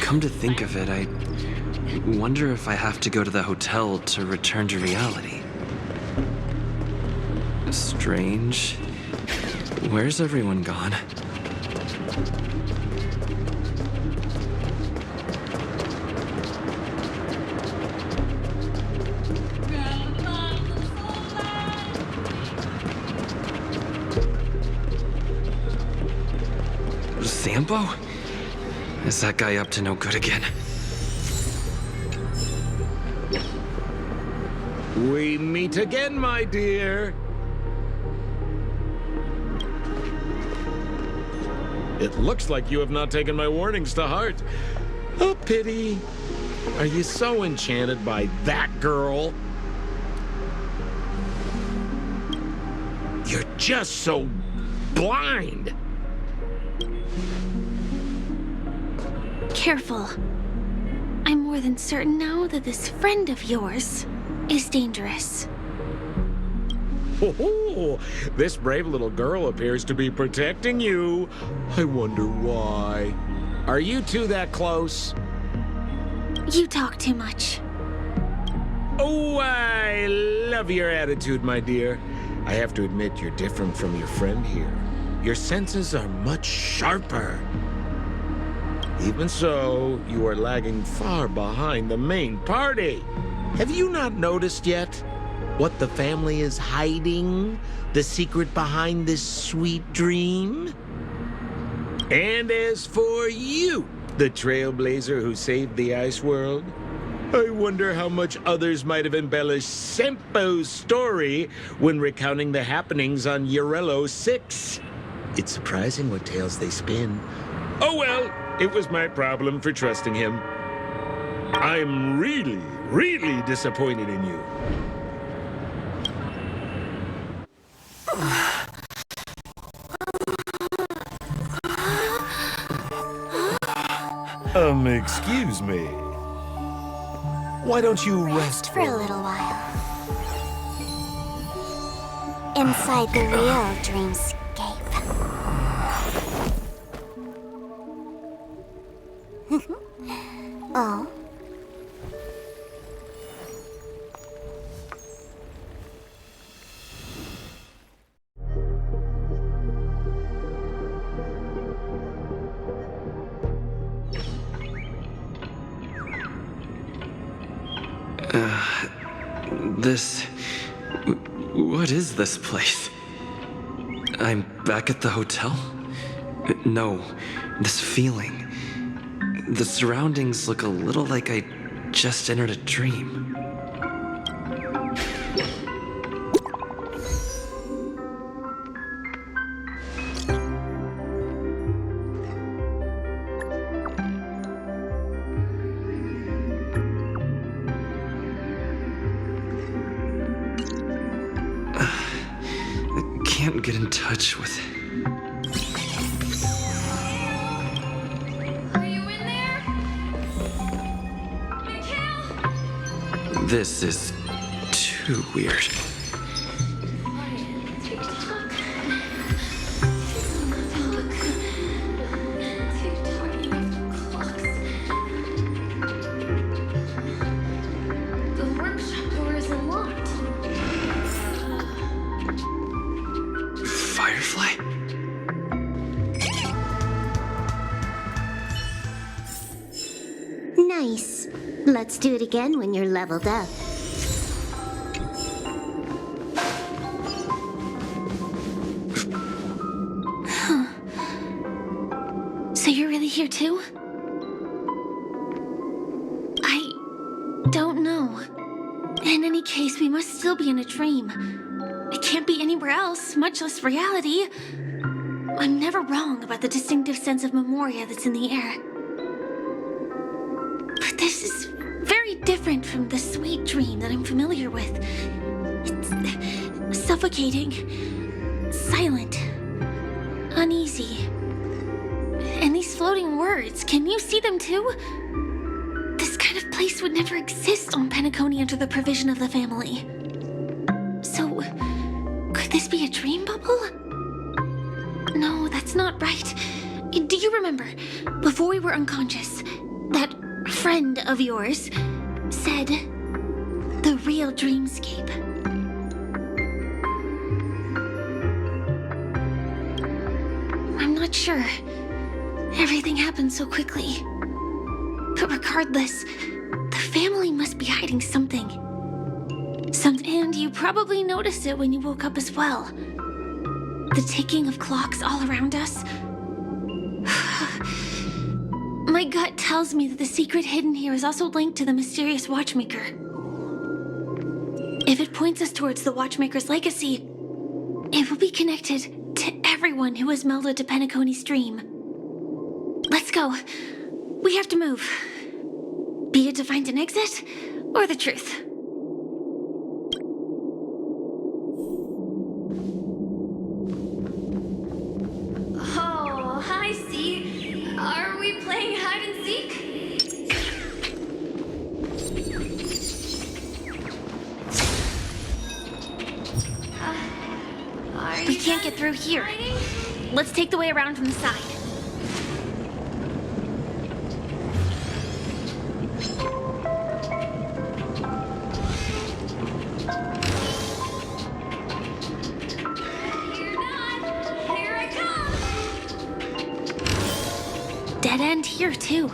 Come to think of it, I wonder if I have to go to the hotel to return to reality. Strange. Where's everyone gone? Sambo? Is that guy up to no good again? We meet again, my dear. It looks like you have not taken my warnings to heart. Oh, pity. Are you so enchanted by that girl? You're just so blind. Careful. I'm more than certain now that this friend of yours is dangerous. Oh, this brave little girl appears to be protecting you. I wonder why. Are you two that close? You talk too much. Oh, I love your attitude, my dear. I have to admit you're different from your friend here. Your senses are much sharper. Even so, you are lagging far behind the main party. Have you not noticed yet what the family is hiding? The secret behind this sweet dream? And as for you, the trailblazer who saved the ice world, I wonder how much others might have embellished Sempo's story when recounting the happenings on Eurello 6. It's surprising what tales they spin. Oh well, it was my problem for trusting him. I'm really, really disappointed in you. Excuse me. Why don't you rest for a little while? Inside the real dreamscape. Oh? What is this place? I'm back at the hotel? No, this feeling. The surroundings look a little like I just entered a dream. Can't get in touch with it. Are you in there? Mikhail? This is too weird. Nice. Let's do it again when you're leveled up. So you're really here too? I don't know. In any case, we must still be in a dream. It can't be anywhere else, much less reality. I'm never wrong about the distinctive sense of memoria that's in the air. But this is very different from the sweet dream that I'm familiar with. It's suffocating, silent, uneasy. And these floating words, can you see them too? This kind of place would never exist on Penacony under the provision of the family. So, could this be a dream bubble? No, that's not right. Do you remember, before we were unconscious, that friend of yours said the real dreamscape. I'm not sure. Everything happened so quickly. But regardless, the family must be hiding something. And you probably noticed it when you woke up as well. The ticking of clocks all around us. My gut tells me that the secret hidden here is also linked to the mysterious watchmaker. If it points us towards the watchmaker's legacy, it will be connected to everyone who has melded to Penacony's dream. Let's go. We have to move. Be it to find an exit, or the truth. Oh, hi, C. Are we playing hide and seek? We can't get through here. Let's take the way around from the side. Dead end here, too.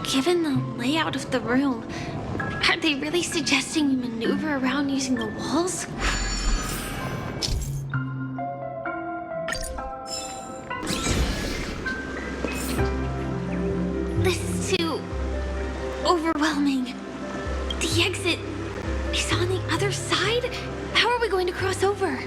Given the layout of the room, are they really suggesting we maneuver around using the walls? This is too overwhelming. The exit is on the other side? How are we going to cross over?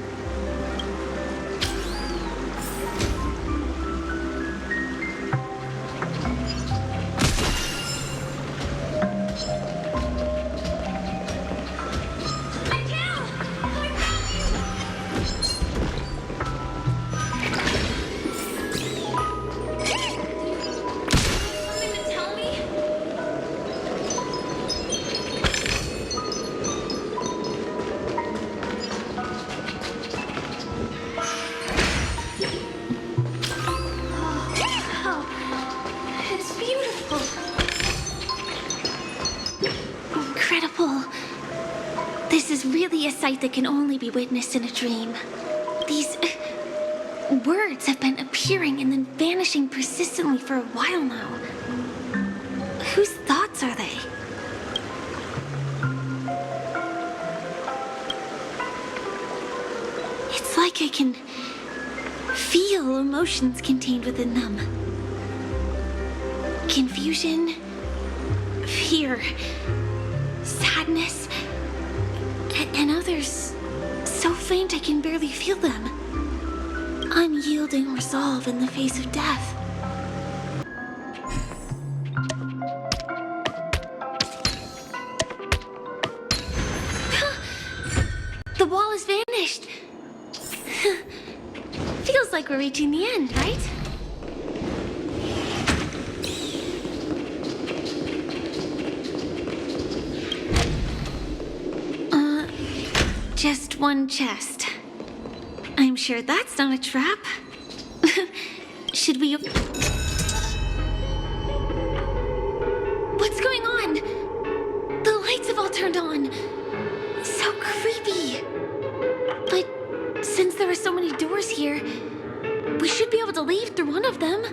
Really a sight that can only be witnessed in a dream. These words have been appearing and then vanishing persistently for a while now. Whose thoughts are they? It's like I can feel emotions contained within them. Confusion, fear, sadness, and others so faint I can barely feel them. Unyielding resolve in the face of death. The wall has vanished. Feels like we're reaching the end, right? Just one chest. I'm sure that's not a trap. Should we... What's going on? The lights have all turned on. So creepy. But since there are so many doors here, we should be able to leave through one of them.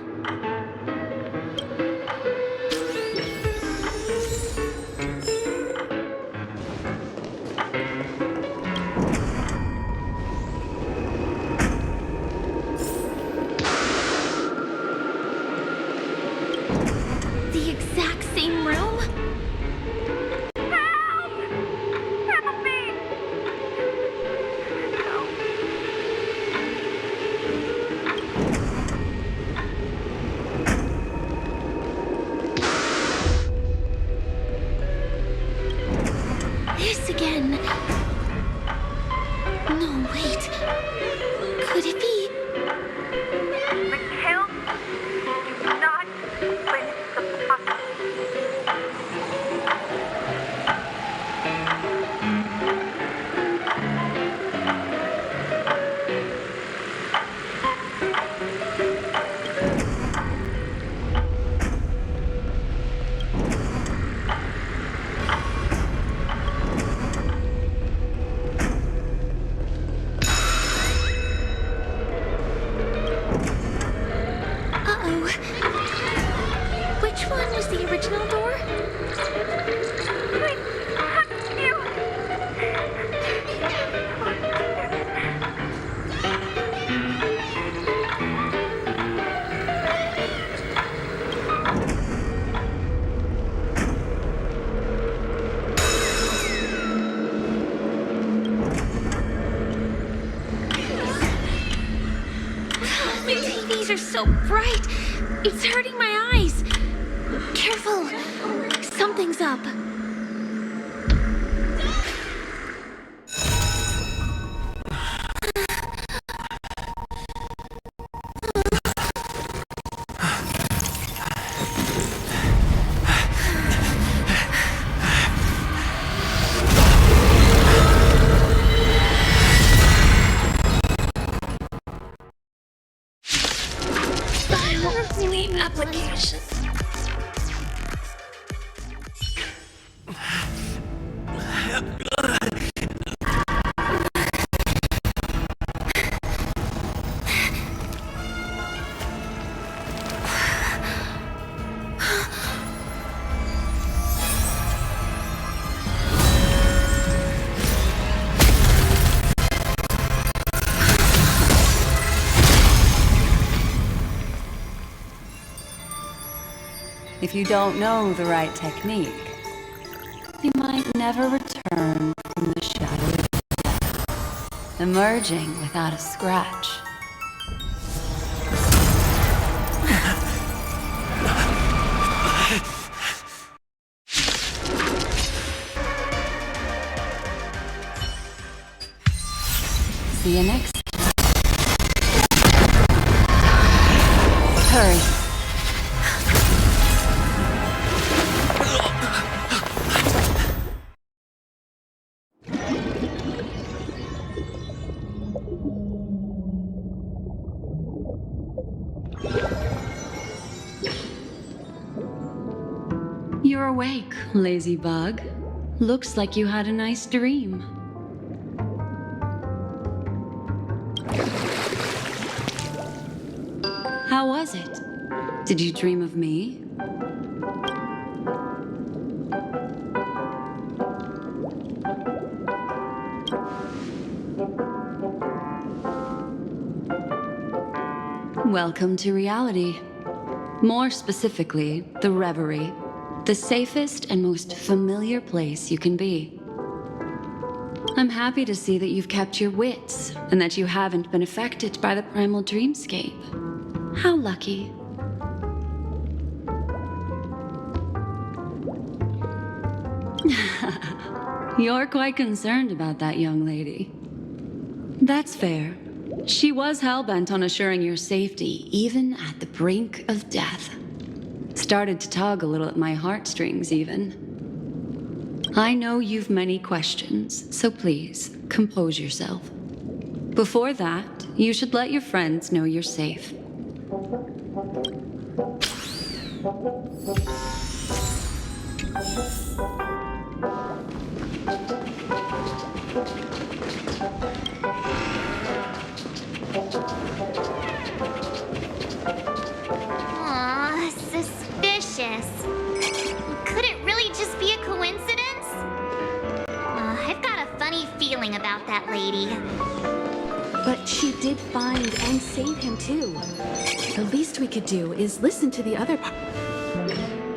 this the original door? The TVs are so bright. It's hurting my eyes. Careful. Something's up. Sleep application. If you don't know the right technique, you might never return from the shadow of death, emerging without a scratch. See you next time. Hurry. You're awake, lazy bug. Looks like you had a nice dream. How was it? Did you dream of me? Welcome to reality. More specifically, the reverie. The safest and most familiar place you can be. I'm happy to see that you've kept your wits and that you haven't been affected by the primal dreamscape. How lucky. You're quite concerned about that young lady. That's fair. She was hell-bent on assuring your safety, even at the brink of death. Started to tug a little at my heartstrings, even. I know you've many questions, so please, compose yourself. Before that, you should let your friends know you're safe. Aw, suspicious. Could it really just be a coincidence? I've got a funny feeling about that lady. But she did find and save him too. The least we could do is listen to the other part.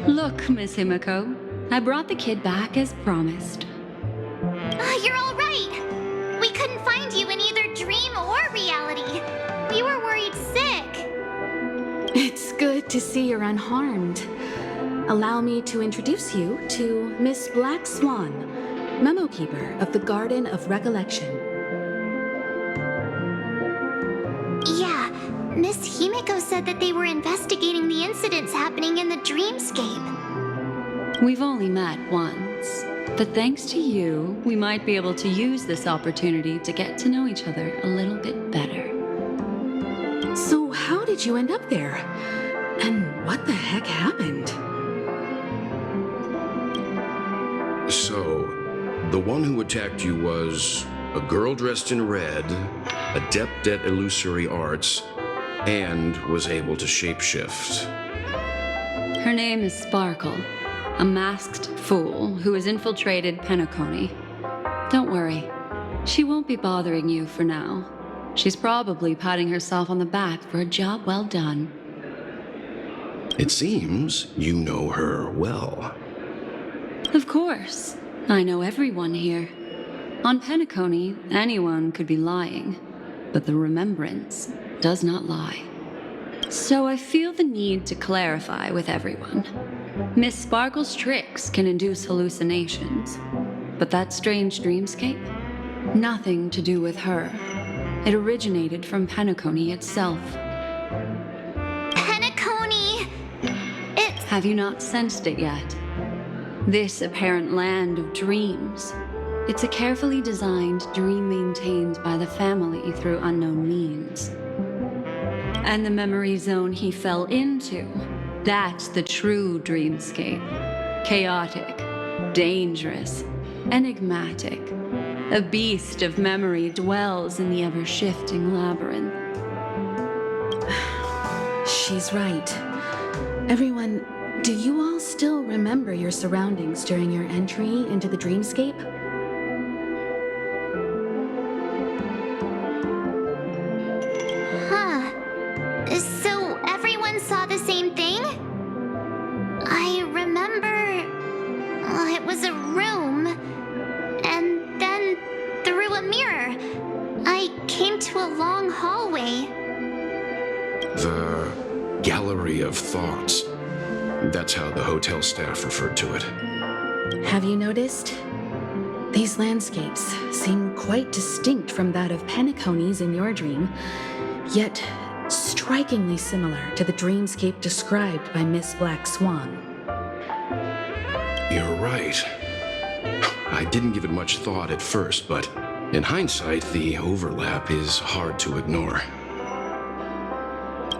Look, Miss Himiko, I brought the kid back as promised. You're all right. We couldn't find you in either dream or reality. We were worried sick. It's good to see you're unharmed. Allow me to introduce you to Miss Black Swan, Memo Keeper of the Garden of Recollection. Yeah, Miss Himiko said that they were investigating the incidents happening in the dreamscape. We've only met once, but thanks to you, we might be able to use this opportunity to get to know each other a little bit better. So how did you end up there? And what the heck happened? So, the one who attacked you was a girl dressed in red, adept at illusory arts, and was able to shapeshift. Her name is Sparkle, a masked fool who has infiltrated Penacony. Don't worry, she won't be bothering you for now. She's probably patting herself on the back for a job well done. It seems you know her well. Of course, I know everyone here. On Penacony, anyone could be lying, but the remembrance does not lie. So I feel the need to clarify with everyone. Miss Sparkle's tricks can induce hallucinations, but that strange dreamscape? Nothing to do with her. It originated from Penacony itself. Penacony! It's... Have you not sensed it yet? This apparent land of dreams. It's a carefully designed dream maintained by the family through unknown means. And the memory zone he fell into, that's the true dreamscape. Chaotic, dangerous, enigmatic. A beast of memory dwells in the ever-shifting labyrinth. She's right. Everyone, do you all still remember your surroundings during your entry into the dreamscape? Huh. So everyone saw the same thing? I remember... it was a room. And then, through a mirror, I came to a long hallway. The Gallery of Thoughts. That's how the hotel staff referred to it. Have you noticed? These landscapes seem quite distinct from that of Penacony's in your dream, yet strikingly similar to the dreamscape described by Miss Black Swan. You're right. I didn't give it much thought at first, but in hindsight, the overlap is hard to ignore.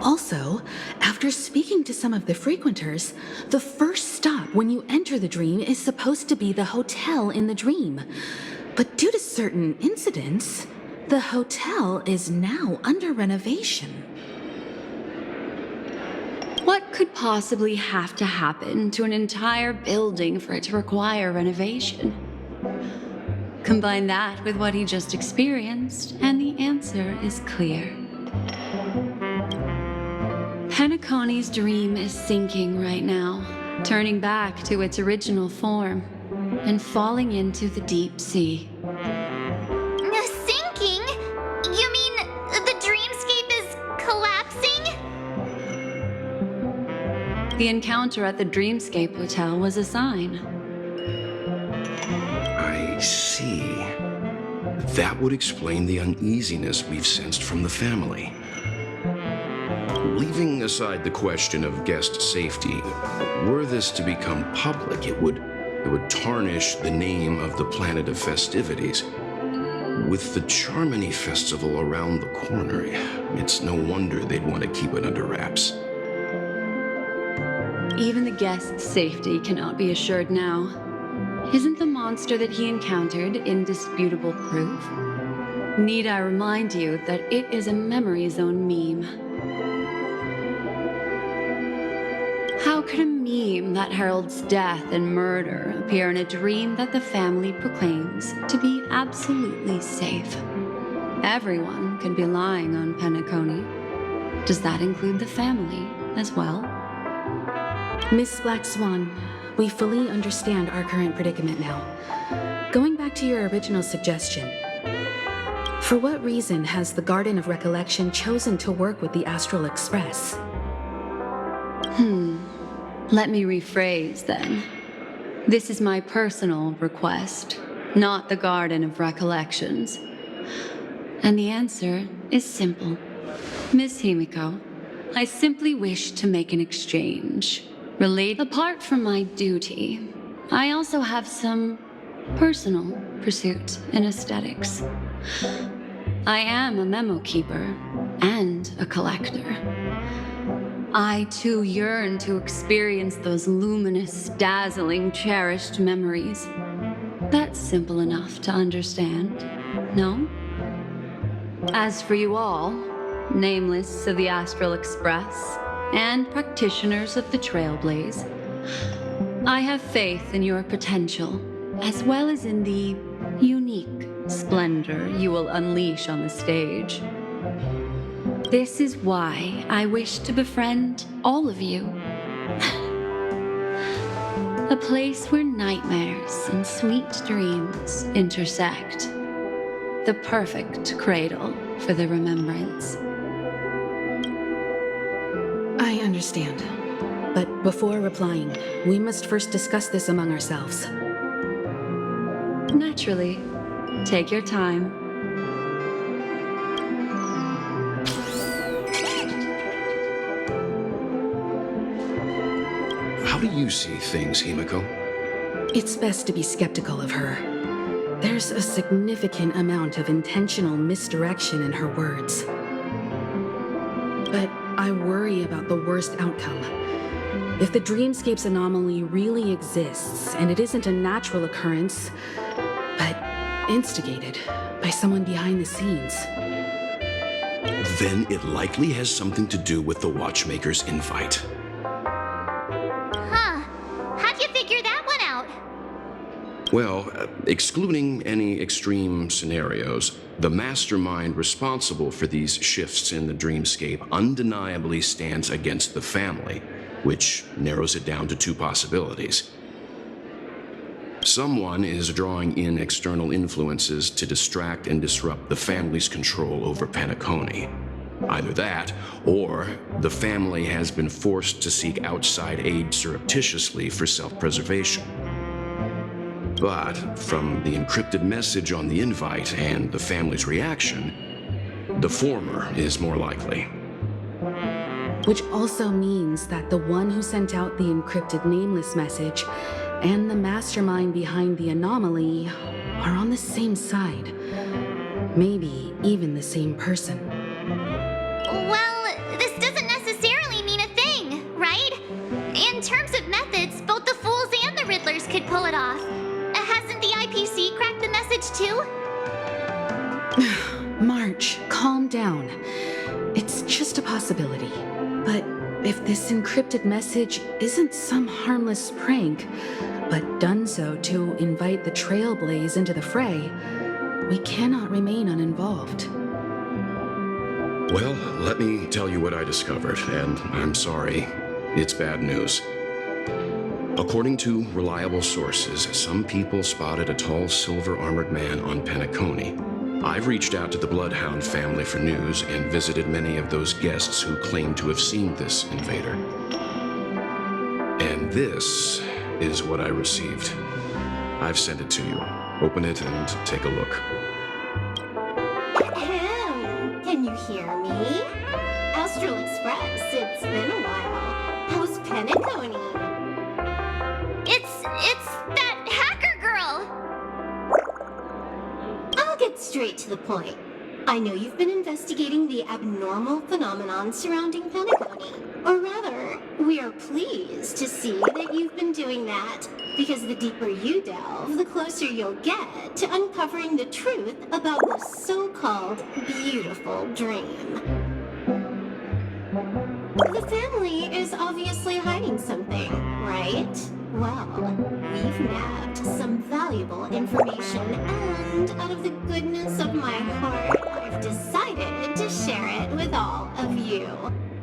Also, after speaking to some of the frequenters, the first stop when you enter the dream is supposed to be the hotel in the dream. But due to certain incidents, the hotel is now under renovation. What could possibly have to happen to an entire building for it to require renovation? Combine that with what he just experienced, and the answer is clear. Penacony's dream is sinking right now, turning back to its original form, and falling into the deep sea. Sinking? You mean the dreamscape is collapsing? The encounter at the Dreamscape Hotel was a sign. I see. That would explain the uneasiness we've sensed from the family. Leaving aside the question of guest safety, were this to become public, it would tarnish the name of the planet of festivities. With the Charmony Festival around the corner, it's no wonder they'd want to keep it under wraps. Even the guest's safety cannot be assured now. Isn't the monster that he encountered indisputable proof? Need I remind you that it is a memory zone meme? How could a meme that heralds death and murder appear in a dream that the family proclaims to be absolutely safe? Everyone could be lying on Penacony. Does that include the family as well? Miss Black Swan, we fully understand our current predicament now. Going back to your original suggestion, for what reason has the Garden of Recollection chosen to work with the Astral Express? Let me rephrase then. This is my personal request, not the Garden of Recollections. And the answer is simple. Miss Himiko, I simply wish to make an exchange. Apart from my duty, I also have some personal pursuits in aesthetics. I am a memo keeper and a collector. I too yearn to experience those luminous, dazzling, cherished memories. That's simple enough to understand, no? As for you all, nameless of the Astral Express, and practitioners of the Trailblaze. I have faith in your potential, as well as in the unique splendor you will unleash on the stage. This is why I wish to befriend all of you. A place where nightmares and sweet dreams intersect. The perfect cradle for the remembrance. I understand. But before replying, we must first discuss this among ourselves. Naturally. Take your time. How do you see things, Himiko? It's best to be skeptical of her. There's a significant amount of intentional misdirection in her words. But I worry about the worst outcome. If the dreamscape's anomaly really exists, and it isn't a natural occurrence, but instigated by someone behind the scenes, then it likely has something to do with the Watchmaker's invite. Huh. How'd you figure that one out? Well, excluding any extreme scenarios, the mastermind responsible for these shifts in the dreamscape undeniably stands against the family, which narrows it down to two possibilities. Someone is drawing in external influences to distract and disrupt the family's control over Penacony. Either that, or the family has been forced to seek outside aid surreptitiously for self-preservation. But from the encrypted message on the invite and the family's reaction, the former is more likely. which also means that the one who sent out the encrypted nameless message and the mastermind behind the anomaly are on the same side. Maybe even the same person. Well, this doesn't necessarily mean a thing, right? In terms of methods, both the Fools and the Riddlers could pull it off. Hasn't the IPC cracked the message too? March, calm down. It's just a possibility. But if this encrypted message isn't some harmless prank, but done so to invite the Trailblaze into the fray, we cannot remain uninvolved. Well, let me tell you what I discovered, and I'm sorry, it's bad news. According to reliable sources, some people spotted a tall silver-armored man on Penacony. I've reached out to the Bloodhound family for news and visited many of those guests who claim to have seen this invader. And this is what I received. I've sent it to you. Open it and take a look. Ahem. Can you hear me? Astral Express, it's been a while. How's Penacony? It's that hacker girl! I'll get straight to the point. I know you've been investigating the abnormal phenomenon surrounding Penacony. Or rather, we are pleased to see that you've been doing that, because the deeper you delve, the closer you'll get to uncovering the truth about this so-called beautiful dream. The family is obviously hiding something, right? Well, we've nabbed some valuable information, and out of the goodness of my heart, I've decided to share it with all of you.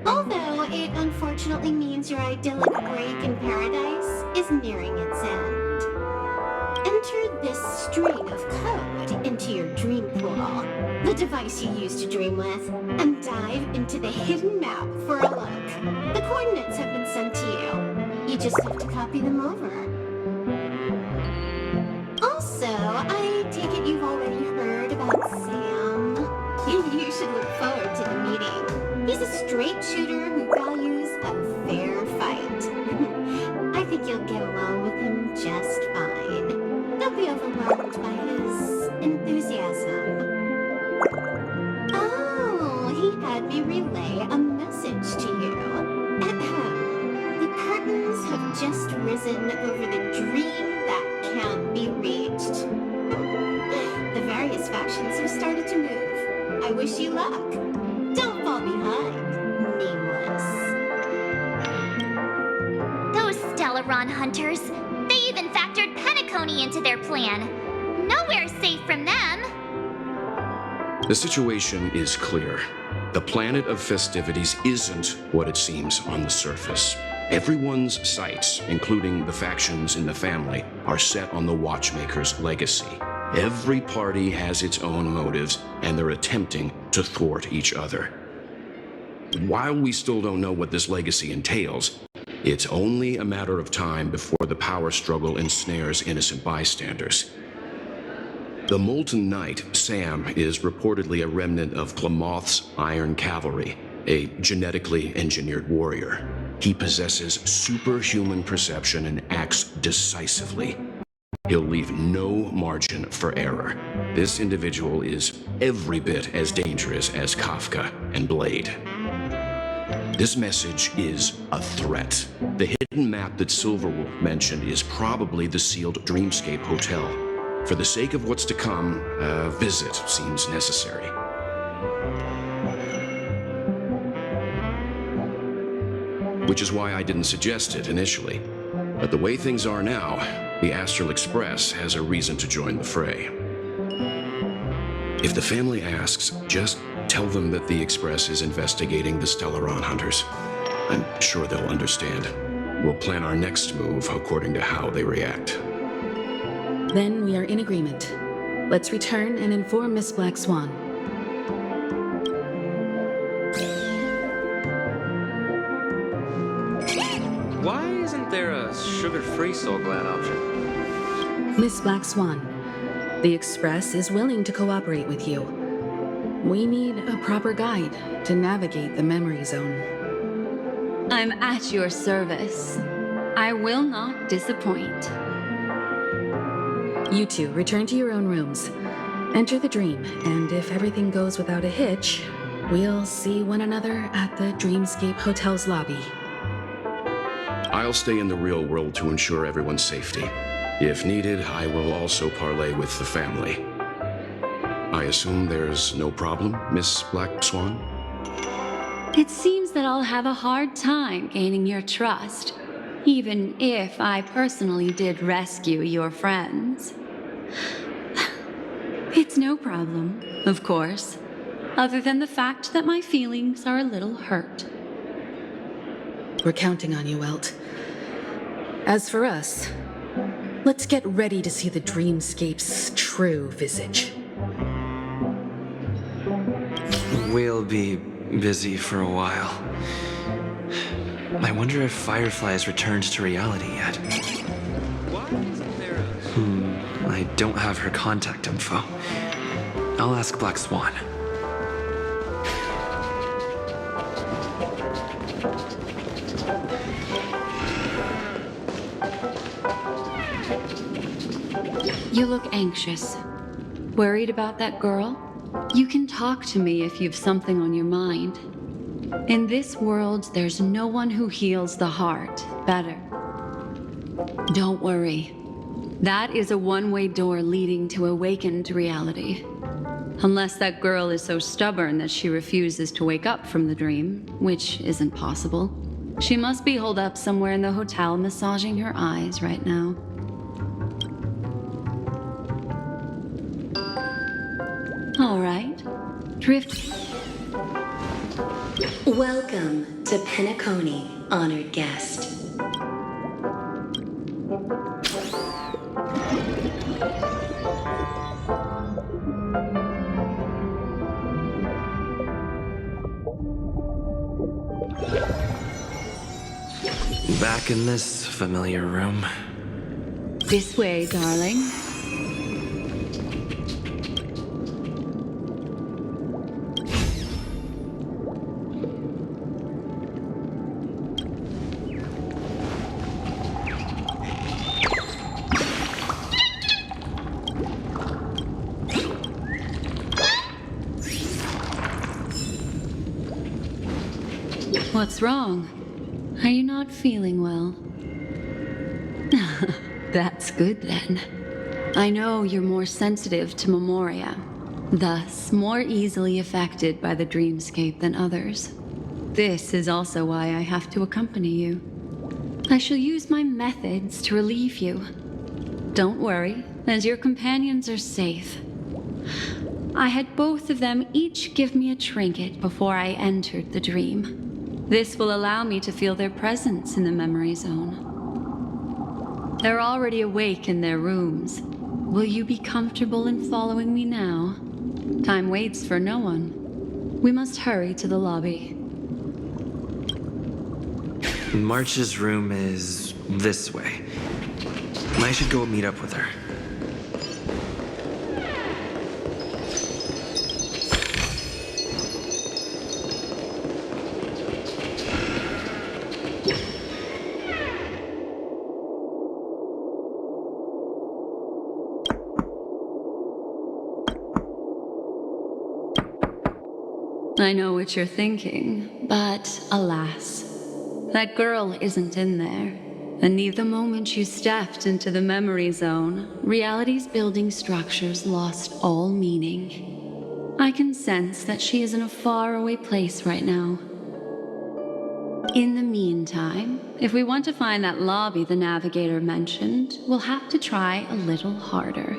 Although it unfortunately means your idyllic break in paradise is nearing its end. Enter this string of code into your dream pool, the device you use to dream with, and dive into the hidden map for a look. The coordinates have been sent to you. You just have to copy them over. Also, I take it you've already heard about Sam. You should look forward to the meeting. He's a straight shooter who values a fair fight. I think you'll get along with him just fine. Don't be overwhelmed by his enthusiasm. Oh, he had me relay a message to you. The curtains have just risen over the dream that can't be reached. The various factions have started to move. I wish you luck. Don't fall behind, Nameless. Stellaron hunters. They even factored Penacony into their plan. Nowhere's safe from them. The situation is clear. The planet of festivities isn't what it seems on the surface. Everyone's sights, including the factions in the family, are set on the Watchmaker's legacy. Every party has its own motives, and they're attempting to thwart each other. While we still don't know what this legacy entails, it's only a matter of time before the power struggle ensnares innocent bystanders. The Molten Knight, Sam, is reportedly a remnant of Klamoth's Iron Cavalry, a genetically engineered warrior. He possesses superhuman perception and acts decisively. He'll leave no margin for error. This individual is every bit as dangerous as Kafka and Blade. This message is a threat. The hidden map that Silverwolf mentioned is probably the sealed Dreamscape Hotel. For the sake of what's to come, a visit seems necessary. Which is why I didn't suggest it initially. But the way things are now, the Astral Express has a reason to join the fray. If the family asks, just tell them that the Express is investigating the Stellaron hunters. I'm sure they'll understand. We'll plan our next move according to how they react. Then we are in agreement. Let's return and inform Miss Black Swan. Why isn't there a sugar-free Soul Glad option? Miss Black Swan, the Express is willing to cooperate with you. We need a proper guide to navigate the memory zone. I'm at your service. I will not disappoint. You two return to your own rooms. Enter the dream, and if everything goes without a hitch, we'll see one another at the Dreamscape Hotel's lobby. I'll stay in the real world to ensure everyone's safety. If needed, I will also parley with the family. I assume there's no problem, Miss Black Swan? It seems that I'll have a hard time gaining your trust, even if I personally did rescue your friends. It's no problem, of course, other than the fact that my feelings are a little hurt. We're counting on you, Welt. As for us, let's get ready to see the Dreamscape's true visage. We'll be busy for a while. I wonder if Firefly has returned to reality yet. Why isn't there a... I don't have her contact info. I'll ask Black Swan. You look anxious. Worried about that girl? You can talk to me if you've something on your mind. In this world, there's no one who heals the heart better. Don't worry. That is a one-way door leading to awakened reality. Unless that girl is so stubborn that she refuses to wake up from the dream, which isn't possible. She must be holed up somewhere in the hotel massaging her eyes right now. All right. Drift. Welcome to Penacony, honored guest. Back in this familiar room. This way, darling. What's wrong? Are you not feeling well? That's good then. I know you're more sensitive to Memoria, thus more easily affected by the dreamscape than others. This is also why I have to accompany you. I shall use my methods to relieve you. Don't worry, as your companions are safe. I had both of them each give me a trinket before I entered the dream. This will allow me to feel their presence in the memory zone. They're already awake in their rooms. Will you be comfortable in following me now? Time waits for no one. We must hurry to the lobby. March's room is this way. I should go meet up with her. I know what you're thinking, but alas, that girl isn't in there. And the moment you stepped into the memory zone, reality's building structures lost all meaning. I can sense that she is in a faraway place right now. In the meantime, if we want to find that lobby the navigator mentioned, we'll have to try a little harder.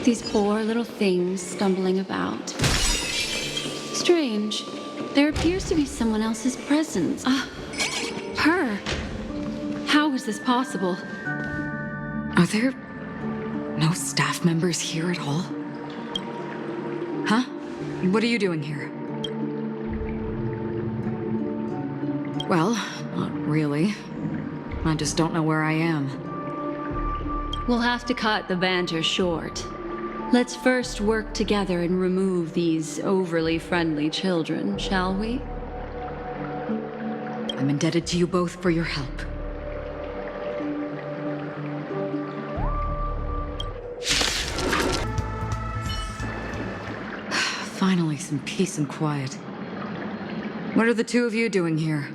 These poor little things stumbling about. Strange. There appears to be someone else's presence. Her. How is this possible? Are there no staff members here at all? Huh? What are you doing here? Well, not really. I just don't know where I am. We'll have to cut the banter short. Let's first work together and remove these overly friendly children, shall we? I'm indebted to you both for your help. Finally, some peace and quiet. What are the two of you doing here?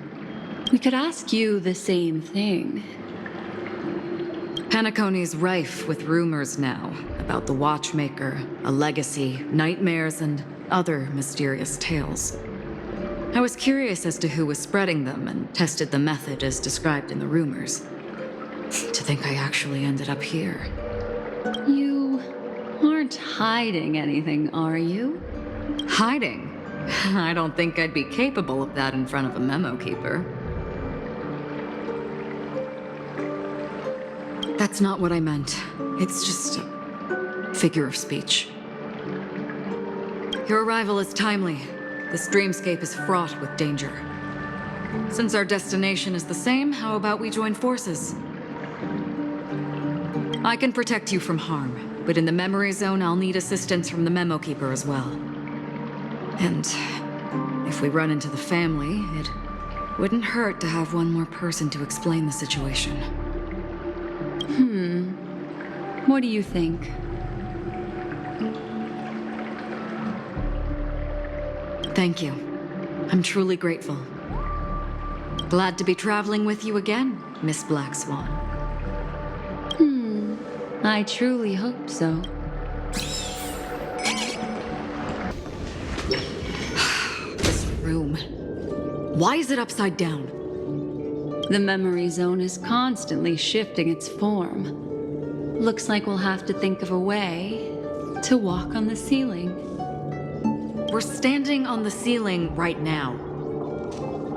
We could ask you the same thing. Penacony's rife with rumors now about the Watchmaker, a legacy, nightmares, and other mysterious tales. I was curious as to who was spreading them and tested the method as described in the rumors. To think I actually ended up here. You aren't hiding anything, are you? Hiding? I don't think I'd be capable of that in front of a memo keeper. That's not what I meant. It's just a figure of speech. Your arrival is timely. This dreamscape is fraught with danger. Since our destination is the same, how about we join forces? I can protect you from harm, but in the memory zone, I'll need assistance from the memo keeper as well. And if we run into the family, it wouldn't hurt to have one more person to explain the situation. What do you think? Thank you. I'm truly grateful. Glad to be traveling with you again, Miss Black Swan. I truly hope so. This room. Why is it upside down? The memory zone is constantly shifting its form. Looks like we'll have to think of a way to walk on the ceiling. We're standing on the ceiling right now.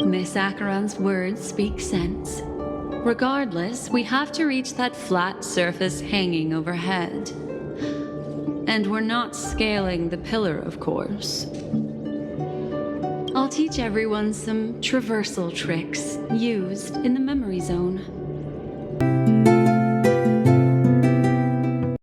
Miss Acheron's words speak sense. Regardless, we have to reach that flat surface hanging overhead. And we're not scaling the pillar, of course. I'll teach everyone some traversal tricks used in the memory zone.